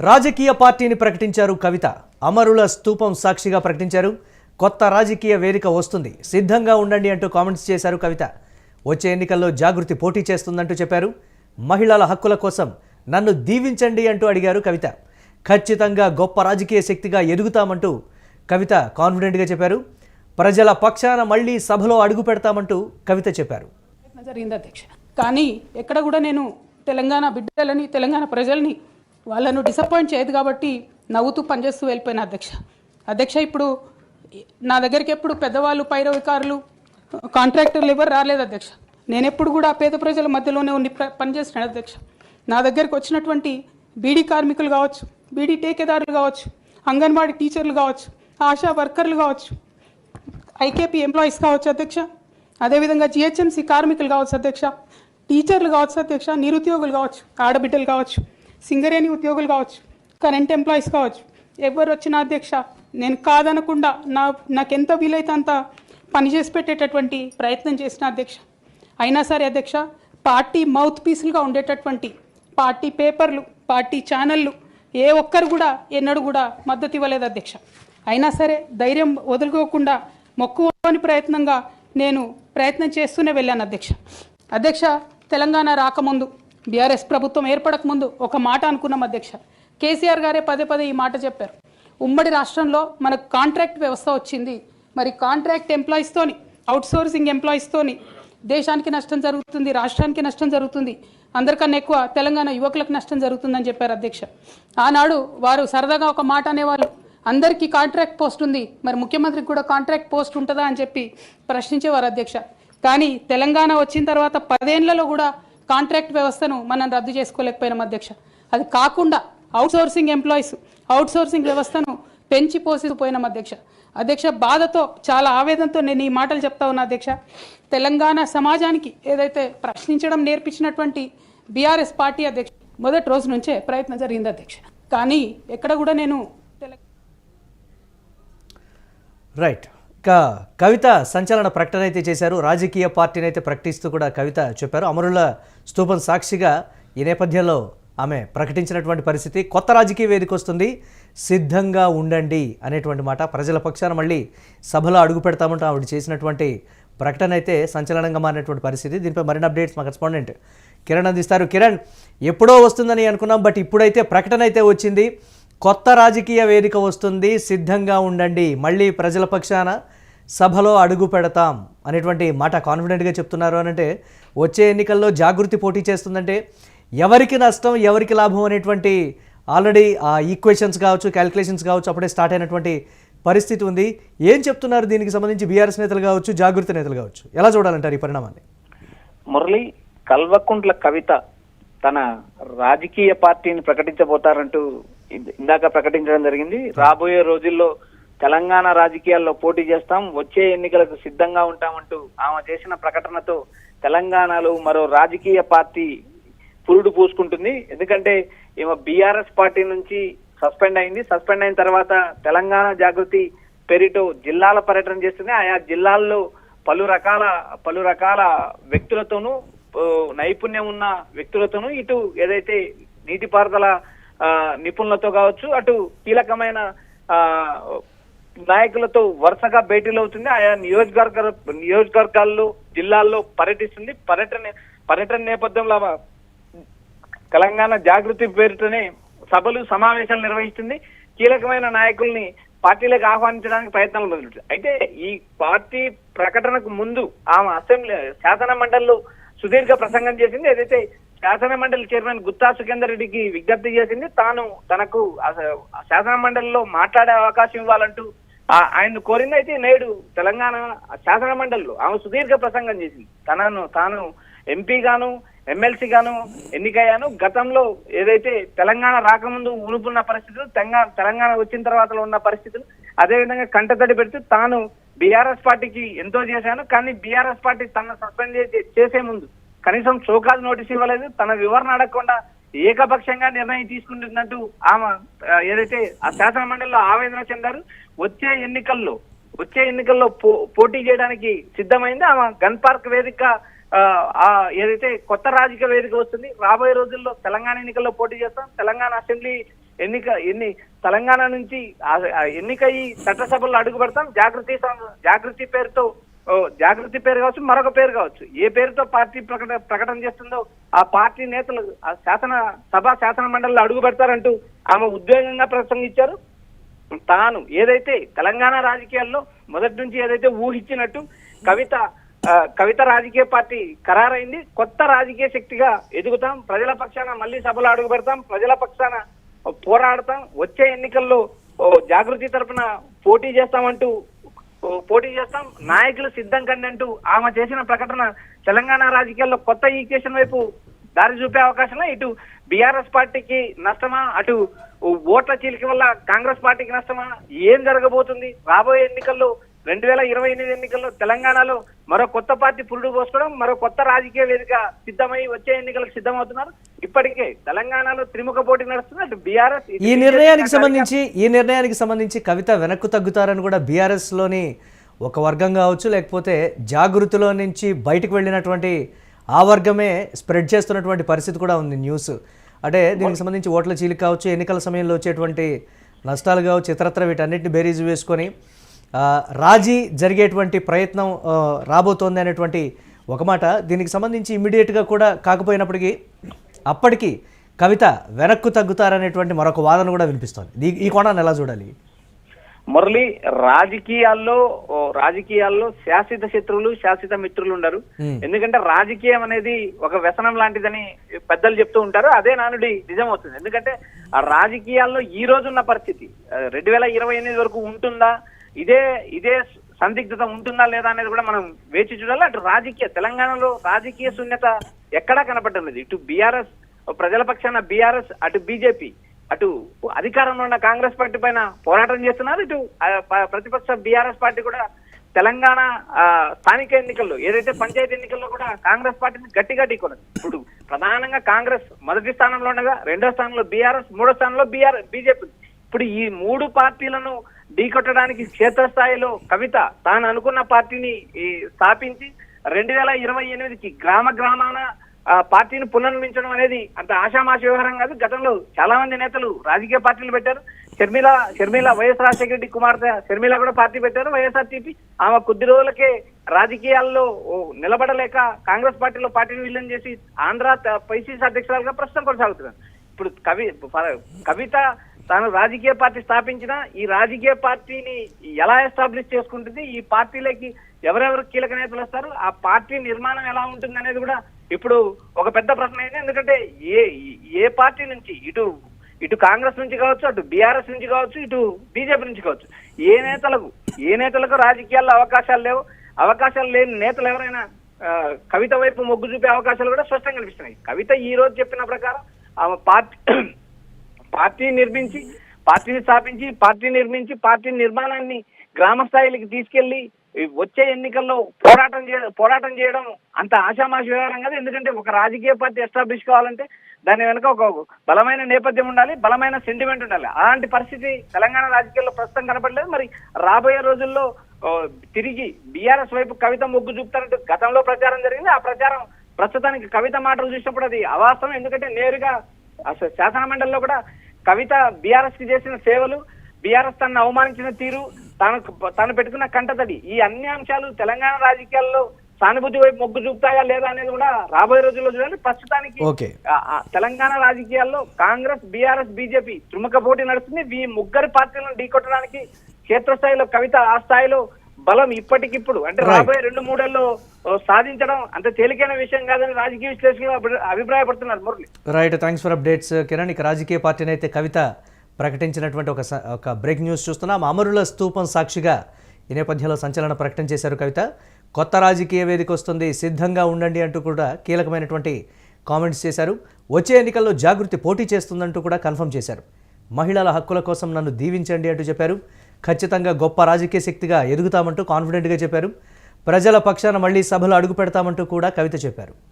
రాజకీయ పార్టీని ప్రకటించారు కవిత. అమరుల స్తూపం సాక్షిగా ప్రకటించారు. కొత్త రాజకీయ వేదిక వస్తుంది, సిద్ధంగా ఉండండి అంటూ కామెంట్స్ చేశారు కవిత. వచ్చే ఎన్నికల్లో జాగృతి పోటీ చేస్తుందంటూ చెప్పారు. మహిళల హక్కుల కోసం నన్ను దీవించండి అంటూ అడిగారు కవిత. ఖచ్చితంగా గొప్ప రాజకీయ శక్తిగా ఎదుగుతామంటూ కవిత కాన్ఫిడెంట్గా చెప్పారు. ప్రజల పక్షాన మళ్ళీ సభలో అడుగు పెడతామంటూ కవిత చెప్పారు. జరిగింది అధ్యక్ష, కానీ ఎక్కడ కూడా నేను తెలంగాణ బిడ్డలని, తెలంగాణ ప్రజల్ని వాళ్ళను డిసప్పాయింట్ చేయదు కాబట్టి నవ్వుతూ పనిచేస్తూ వెళ్ళిపోయిన అధ్యక్ష. ఇప్పుడు నా దగ్గరికి ఎప్పుడు పెద్దవాళ్ళు, పైరవికారులు, కాంట్రాక్టర్లు ఎవరు రాలేదు అధ్యక్ష. నేను ఎప్పుడు కూడా పేద ప్రజల మధ్యలోనే ఉండి పనిచేస్తున్నాను అధ్యక్ష. నా దగ్గరికి వచ్చినటువంటి బీడీ కార్మికులు కావచ్చు, బీడీ టేకేదారులు కావచ్చు, అంగన్వాడీ టీచర్లు కావచ్చు, ఆశా వర్కర్లు కావచ్చు, ఐకేపీ ఎంప్లాయీస్ కావచ్చు అధ్యక్ష, అదేవిధంగా జిహెచ్ఎంసీ కార్మికులు కావచ్చు అధ్యక్ష, టీచర్లు కావచ్చు అధ్యక్ష, నిరుద్యోగులు కావచ్చు, ఆడబిడ్డలు కావచ్చు, సింగరేణి ఉద్యోగులు కావచ్చు, కరెంట్ ఎంప్లాయీస్ కావచ్చు, ఎవరు వచ్చినా అధ్యక్ష నేను కాదనకుండా నాకెంత వీలైతే అంత పనిచేసి పెట్టేటటువంటి ప్రయత్నం చేసిన అధ్యక్ష. అయినా సరే అధ్యక్ష, పార్టీ మౌత్ పీసులుగా ఉండేటటువంటి పార్టీ పేపర్లు, పార్టీ ఛానళ్ళు ఏ ఒక్కరు కూడా ఎన్నడూ కూడా మద్దతు ఇవ్వలేదు అధ్యక్ష. అయినా సరే ధైర్యం వదులుకోకుండా మొక్కువని ప్రయత్నంగా నేను ప్రయత్నం చేస్తూనే వెళ్ళాను అధ్యక్ష. తెలంగాణ రాకముందు, బీఆర్ఎస్ ప్రభుత్వం ఏర్పడకముందు ఒక మాట అనుకున్నాం అధ్యక్ష. కేసీఆర్ గారే పదే పదే ఈ మాట చెప్పారు. ఉమ్మడి రాష్ట్రంలో మనకు కాంట్రాక్ట్ వ్యవస్థ వచ్చింది, మరి కాంట్రాక్ట్ ఎంప్లాయీస్తోని, అవుట్సోర్సింగ్ ఎంప్లాయీస్తోని దేశానికి నష్టం జరుగుతుంది, రాష్ట్రానికి నష్టం జరుగుతుంది, అందరికన్నా ఎక్కువ తెలంగాణ యువకులకు నష్టం జరుగుతుందని చెప్పారు అధ్యక్ష. ఆనాడు వారు సరదాగా ఒక మాట అనేవాళ్ళు, అందరికీ కాంట్రాక్ట్ పోస్ట్ ఉంది, మరి ముఖ్యమంత్రికి కూడా కాంట్రాక్ట్ పోస్ట్ ఉంటుందా అని చెప్పి ప్రశ్నించేవారు అధ్యక్ష. కానీ తెలంగాణ వచ్చిన తర్వాత 10 ఏళ్లలో కూడా కాంట్రాక్ట్ వ్యవస్థను మనం రద్దు చేసుకోలేకపోయినాం అధ్యక్ష. అది కాకుండా అవుట్సోర్సింగ్ ఎంప్లాయీస్, అవుట్సోర్సింగ్ వ్యవస్థను పెంచి పోసిపోయినాం అధ్యక్ష. బాధతో, చాలా ఆవేదనతో నేను ఈ మాటలు చెప్తా ఉన్నా అధ్యక్ష. తెలంగాణ సమాజానికి ఏదైతే ప్రశ్నించడం నేర్పించినటువంటి బీఆర్ఎస్ పార్టీ అధ్యక్ష మొదటి రోజు నుంచే ప్రయత్నం జరిగింది అధ్యక్ష. కానీ ఎక్కడ కూడా నేను రైట్. ఇక కవిత సంచలన ప్రకటన అయితే చేశారు. రాజకీయ పార్టీని అయితే ప్రకటిస్తూ కూడా కవిత చెప్పారు. అమరుల స్తూపం సాక్షిగా ఈ నేపథ్యంలో ఆమె ప్రకటించినటువంటి పరిస్థితి. కొత్త రాజకీయ వేదిక వస్తుంది, సిద్ధంగా ఉండండి అనేటువంటి మాట. ప్రజల పక్షాన మళ్ళీ సభలో అడుగు పెడతామంటూ ఆవిడ చేసినటువంటి ప్రకటన అయితే సంచలనంగా మారినటువంటి పరిస్థితి. దీనిపై మరిన్ని అప్డేట్స్ మా కరెస్పాండెంట్ కిరణ్ అందిస్తారు. కిరణ్, ఎప్పుడో వస్తుందని అనుకున్నాం, బట్ ఇప్పుడైతే ప్రకటన అయితే వచ్చింది. కొత్త రాజకీయ వేదిక వస్తుంది, సిద్ధంగా ఉండండి, మళ్ళీ ప్రజల పక్షాన సభలో అడుగు పెడతాం అనేటువంటి మాట కాన్ఫిడెంట్గా చెప్తున్నారు. అని అంటే వచ్చే ఎన్నికల్లో జాగృతి పోటీ చేస్తుందంటే ఎవరికి నష్టం, ఎవరికి లాభం అనేటువంటి ఆల్రెడీ ఆ ఈక్వేషన్స్ కావచ్చు, క్యాలిక్యులేషన్స్ కావచ్చు అప్పుడే స్టార్ట్ అయినటువంటి పరిస్థితి ఉంది. ఏం చెప్తున్నారు దీనికి సంబంధించి బీఆర్ఎస్ నేతలు కావచ్చు, జాగృతి నేతలు కావచ్చు? ఎలా చూడాలంటారు ఈ పరిణామాన్ని? మురళి, కల్వకుంట్ల కవిత తన రాజకీయ పార్టీని ప్రకటించబోతారంటూ ఇందాక ప్రకటించడం జరిగింది. రాబోయే రోజుల్లో తెలంగాణ రాజకీయాల్లో పోటీ చేస్తాం, వచ్చే ఎన్నికలకు సిద్ధంగా ఉంటామంటూ ఆమె చేసిన ప్రకటనతో తెలంగాణలో మరో రాజకీయ పార్టీ పురుడు పూసుకుంటుంది. ఎందుకంటే ఈమె బీఆర్ఎస్ పార్టీ నుంచి సస్పెండ్ అయింది. సస్పెండ్ అయిన తర్వాత తెలంగాణ జాగృతి పేరుతో జిల్లాల పర్యటన చేస్తుంది. ఆయా జిల్లాల్లో పలు రకాల వ్యక్తులతోనూ, నైపుణ్యం ఉన్న వ్యక్తులతోనూ, ఇటు ఏదైతే నీటిపారుదల నిపుణులతో కావచ్చు, అటు కీలకమైన నాయకులతో వరుసగా భేటీలు అవుతుంది. ఆయా నియోజకవర్గాల్లో, జిల్లాల్లో పర్యటిస్తుంది. పర్యటన నేపథ్యంలో తెలంగాణ జాగృతి పేరుతోనే సభలు, సమావేశాలు నిర్వహిస్తుంది. కీలకమైన నాయకుల్ని పార్టీలకు ఆహ్వానించడానికి ప్రయత్నాలు మొదలుపెట్టింది. అయితే ఈ పార్టీ ప్రకటనకు ముందు ఆమె శాసన మండలిలో సుదీర్ఘ ప్రసంగం చేసింది. ఏదైతే శాసన మండలి చైర్మన్ గుత్తా సుఖేందర్ రెడ్డికి విజ్ఞప్తి చేసింది, తనకు శాసన మండలిలో మాట్లాడే అవకాశం ఇవ్వాలంటూ ఆయన కోరింది. అయితే నేడు తెలంగాణ శాసన మండలిలో ఆమె సుదీర్ఘ ప్రసంగం చేసింది. తాను ఎంపీగాను, ఎమ్మెల్సీగాను ఎన్నికయ్యాను. గతంలో ఏదైతే తెలంగాణ రాకముందు ఉనుపున్న పరిస్థితులు, తెలంగాణ వచ్చిన తర్వాత ఉన్న పరిస్థితులు, అదేవిధంగా కంటతడి పెడుతూ తాను బీఆర్ఎస్ పార్టీకి ఎంతో చేశాను, కానీ బీఆర్ఎస్ పార్టీ తన సస్పెండ్ చేసే ముందు కనీసం షోకాజ్ నోటీస్ ఇవ్వలేదు, తన వివరణ అడగకుండా ఏకపక్షంగా నిర్ణయం తీసుకుంటున్నట్టు ఆమె ఏదైతే ఆ శాసన మండలిలో ఆవేదన చెందారు. వచ్చే ఎన్నికల్లో పోటీ చేయడానికి సిద్ధమైంది. ఆమె గన్ పార్క్ వేదిక ఏదైతే కొత్త రాజకీయ వేదిక వస్తుంది, రాబోయే రోజుల్లో తెలంగాణ ఎన్నికల్లో పోటీ చేస్తాం, తెలంగాణ అసెంబ్లీ తెలంగాణ నుంచి ఎన్నికయ్యి చట్టసభల్లో అడుగు పెడతాం, జాగృతి పేరుతో జాగృతి పేరు కావచ్చు, మరొక పేరు కావచ్చు, ఏ పేరుతో పార్టీ ప్రకటన చేస్తుందో ఆ పార్టీ నేతలు ఆ శాసన మండలిలో అడుగు పెడతారంటూ ఆమె ఉద్వేగంగా ప్రసంగించారు. తాను ఏదైతే తెలంగాణ రాజకీయాల్లో మొదటి నుంచి ఏదైతే ఊహించినట్టు కవిత రాజకీయ పార్టీ ఖరారైంది, కొత్త రాజకీయ శక్తిగా ఎదుగుతాం, ప్రజల పక్షాన మళ్ళీ సభలో అడుగు పెడతాం, ప్రజల పక్షాన పోరాడతాం, వచ్చే ఎన్నికల్లో జాగృతి తరపున పోటీ చేస్తాం, నాయకులు సిద్ధం కండి అంటూ ఆమె చేసిన ప్రకటన తెలంగాణ రాజకీయాల్లో కొత్త ఈక్వేషన్ వైపు దారి చూపే అవకాశం. ఇటు బీఆర్ఎస్ పార్టీకి నష్టమా, అటు ఓట్ల చీలిక వల్ల కాంగ్రెస్ పార్టీకి నష్టమా, ఏం జరగబోతుంది రాబోయే ఎన్నికల్లో 2028 ఎన్నికల్లో తెలంగాణలో మరో కొత్త పార్టీ పురుడు పోసుకోవడం, మరో కొత్త రాజకీయ వేదిక సిద్ధమై వచ్చే ఎన్నికలకు సిద్ధమవుతున్నారు. ఇప్పటికే తెలంగాణలో త్రిముఖ పోటీ నడుస్తుంది. అటు బీఆర్ఎస్ ఈ నిర్ణయానికి సంబంధించి కవిత వెనక్కు తగ్గుతారని కూడా బీఆర్ఎస్ లోని ఒక వర్గం కావచ్చు, లేకపోతే జాగృతిలో నుంచి బయటకు వెళ్ళినటువంటి ఆ వర్గమే స్ప్రెడ్ చేస్తున్నటువంటి పరిస్థితి కూడా ఉంది న్యూస్. అంటే దీనికి సంబంధించి ఓట్ల చీలిక కావచ్చు, ఎన్నికల సమయంలో వచ్చేటువంటి నష్టాలు కావచ్చు, ఇతరత్ర వీటన్నిటిని బేరీజు వేసుకొని రాజీ జరిగేటువంటి ప్రయత్నం రాబోతోంది అనేటువంటి ఒక మాట. దీనికి సంబంధించి ఇమ్మీడియట్గా కూడా కాకపోయినప్పటికీ అప్పటికి కవిత వెనక్కు తగ్గుతారనేటువంటి మరొక వాదన కూడా వినిపిస్తోంది. ఈ కోణాన్ని ఎలా చూడాలి? మురళి, రాజకీయాల్లో శాశ్వత శత్రువులు శాశ్వత మిత్రులు ఉండరు. ఎందుకంటే రాజకీయం అనేది ఒక వ్యసనం లాంటిదని పెద్దలు చెప్తూ ఉంటారు. అదే నానుడి నిజమవుతుంది. ఎందుకంటే ఆ రాజకీయాల్లో ఈ రోజున్న పరిస్థితి 2028 వరకు ఉంటుందా, ఇదే సందిగ్ధత ఉంటుందా లేదా అనేది కూడా మనం వేచి చూడాలి. అటు తెలంగాణలో రాజకీయ శూన్యత ఎక్కడా కనపడ్డది. ఇటు బీఆర్ఎస్ ప్రజల పక్షాన బీఆర్ఎస్, అటు బీజేపీ, అటు అధికారంలో ఉన్న కాంగ్రెస్ పార్టీ పైన పోరాటం చేస్తున్నారు. ఇటు ప్రతిపక్ష బీఆర్ఎస్ పార్టీ కూడా తెలంగాణ స్థానిక ఎన్నికల్లో ఏదైతే పంచాయతీ ఎన్నికల్లో కూడా కాంగ్రెస్ పార్టీని గట్టిగా ఢీకొన్నది. ఇప్పుడు ప్రధానంగా కాంగ్రెస్ మొదటి స్థానంలో ఉండగా, రెండో స్థానంలో బీఆర్ఎస్, మూడో స్థానంలో బీజేపీ. ఇప్పుడు ఈ మూడు పార్టీలను ఢీకొట్టడానికి క్షేత్రస్థాయిలో కవిత తాను అనుకున్న పార్టీని స్థాపించి 2028కి గ్రామాన పార్టీని పునర్నిర్మించడం అనేది అంత ఆషామాషి వ్యవహారం కాదు. గతంలో చాలా మంది నేతలు రాజకీయ పార్టీలు పెట్టారు. షర్మిల వైఎస్ రాజశేఖర రెడ్డి కుమార్తె షర్మిల కూడా పార్టీ పెట్టారు, వైఎస్ఆర్టీపీ. ఆమె కొద్ది రోజులకే రాజకీయాల్లో నిలబడలేక కాంగ్రెస్ పార్టీలో పార్టీని విలీనం చేసి ఆంధ్ర పిసిసి అధ్యక్షురాలుగా ప్రస్తుతం కొనసాగుతున్నారు. ఇప్పుడు కవిత తాను రాజకీయ పార్టీ స్థాపించిన ఈ రాజకీయ పార్టీని ఎలా ఎస్టాబ్లిష్ చేసుకుంటుంది, ఈ పార్టీలోకి ఎవరెవరు కీలక నేతలు వస్తారు, ఆ పార్టీ నిర్మాణం ఎలా ఉంటుంది అనేది కూడా ఇప్పుడు ఒక పెద్ద ప్రశ్న అయింది. ఎందుకంటే ఏ పార్టీ నుంచి ఇటు కాంగ్రెస్ నుంచి కావచ్చు, అటు బీఆర్ఎస్ నుంచి కావచ్చు, ఇటు బీజేపీ నుంచి కావచ్చు, ఏ నేతలకు రాజకీయాల్లో అవకాశాలు లేవు. అవకాశాలు లేని నేతలు ఎవరైనా కవిత వైపు మొగ్గు చూపే అవకాశాలు కూడా స్పష్టంగా కనిపిస్తున్నాయి. కవిత ఈ రోజు చెప్పిన ప్రకారం ఆమె పార్టీని స్థాపించి పార్టీ నిర్మాణాన్ని గ్రామ స్థాయికి తీసుకెళ్లి వచ్చే ఎన్నికల్లో పోరాటం చేయడం అంత ఆషామాషి వ్యవహారం కాదు. ఎందుకంటే ఒక రాజకీయ పార్టీ ఎస్టాబ్లిష్ కావాలంటే దాని వెనుక ఒక బలమైన నేపథ్యం ఉండాలి, బలమైన సెంటిమెంట్ ఉండాలి. అలాంటి పరిస్థితి తెలంగాణ రాజకీయాల్లో ప్రస్తుతం కనపడలేదు. మరి రాబోయే రోజుల్లో తిరిగి బీఆర్ఎస్ వైపు కవిత మొగ్గు చూపుతారంటూ గతంలో ప్రచారం జరిగింది. ఆ ప్రచారం ప్రస్తుతానికి కవిత మాటలు చూసినప్పుడు అది అవాస్తవం. ఎందుకంటే నేరుగా శాసన మండలిలో కూడా కవిత బీఆర్ఎస్ కి చేసిన సేవలు, బీఆర్ఎస్ తనను అవమానించిన తీరు, తాను పెట్టుకున్న కంటతడి, ఈ అన్ని అంశాలు తెలంగాణ రాజకీయాల్లో సానుభూతి వైపు మొగ్గు చూపుతాయా లేదా అనేది కూడా రాబోయే రోజుల్లో చూడాలి. ప్రస్తుతానికి తెలంగాణ రాజకీయాల్లో కాంగ్రెస్, బీఆర్ఎస్, బీజేపీ త్రిముఖ పోటీ నడుస్తుంది. ఈ ముగ్గురు పార్టీలను ఢీకొట్టడానికి క్షేత్రస్థాయిలో కవిత ఆ స్థాయిలో బలం ఇప్పటికిప్పుడు అంటే రాబోయే 2-3 ఏళ్లలో సాధించడం అంత తేలికైన విషయం కాదని రాజకీయ విశ్లేషకులు అభిప్రాయపడుతున్నారు. Murali, right, thanks for updates Kiran. ఇక రాజకీయ పార్టీని అయితే కవిత ప్రకటించినటువంటి ఒక బ్రేక్ న్యూస్ చూస్తున్నాం. అమరుల స్తూపం సాక్షిగా ఈ నేపథ్యంలో సంచలన ప్రకటన చేశారు కవిత. కొత్త రాజకీయ వేదిక వస్తుంది, సిద్ధంగా ఉండండి అంటూ కూడా కీలకమైనటువంటి కామెంట్స్ చేశారు. వచ్చే ఎన్నికల్లో జాగృతి పోటీ చేస్తుందంటూ కూడా కన్ఫర్మ్ చేశారు. మహిళల హక్కుల కోసం నన్ను దీవించండి అంటూ చెప్పారు. ఖచ్చితంగా గొప్ప రాజకీయ శక్తిగా ఎదుగుతామంటూ కాన్ఫిడెంట్గా చెప్పారు. ప్రజల పక్షాన మళ్లీ సభలో అడుగు పెడతామంటూ కూడా కవిత చెప్పారు.